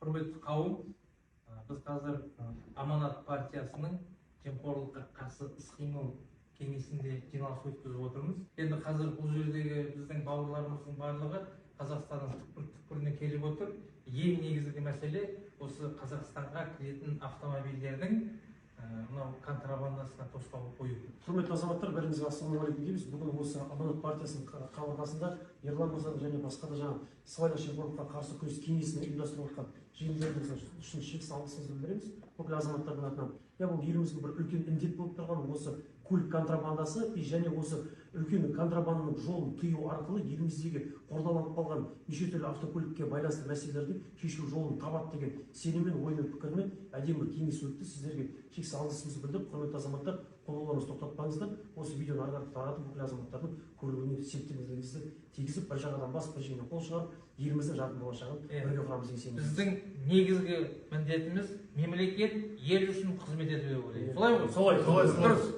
Құрметті қауым, біз қазір Аманат партиясының жемқорлыққа қарсы іс-қимыл кеңесінде жиналыс өткізіп отырмыз. Енді қазір бұл жердегі біздің бауырларымыздың барлығы Қазақстанның түкпір-түкпірінен келіп отыр. Ең негізгі мәселе осы Қазақстанға кіретін автомобильдердің мынау контрабандасына тосқауыл қою. Құрметті азаматтар, бәріңізге ассалаумағалейкум дейміз. Бүгін осы Аманат партиясының қабырғасында Ерлан Мырзаның және басқа да жаңа сыбайлас жемқорлыққа қарсы күрес кеңесінің ұйымдастырып отқан жиындарыңыз үшін шексіз алғысымызды білдіреміз. Бүкіл азаматтардың атынан. Бұл елімізге бір үлкен індет болып тұрған осы көлік контрабандасы және осы үлкен контрабанданың жолын тыю арқылы еліміздегі қордаланып қалған неше түрлі автокөлікке байланысты мәселелерді шешу жолын табады деген сеніммен, оймен, пікірмен әдемі кеңес өтті. Сіздерге шексіз алғысымызды білдіріп, құрметті азаматтар, қолдауларыңызды тоқтатпаңыздар. Осы видеоны ары қарай таратып, бүкіл азаматтардың көруіне септігіңізді тигізіп, бір жағадан бас, бір жеңнен қол шығарып, еліміздің жарқын болашағын бірге құрамыз деген сенімдеміз. Біздің негізгі міндетіміз мемлекет ел үшін қызмет ету деп ойлаймын. Солай ғой? Солай. Дұрыс.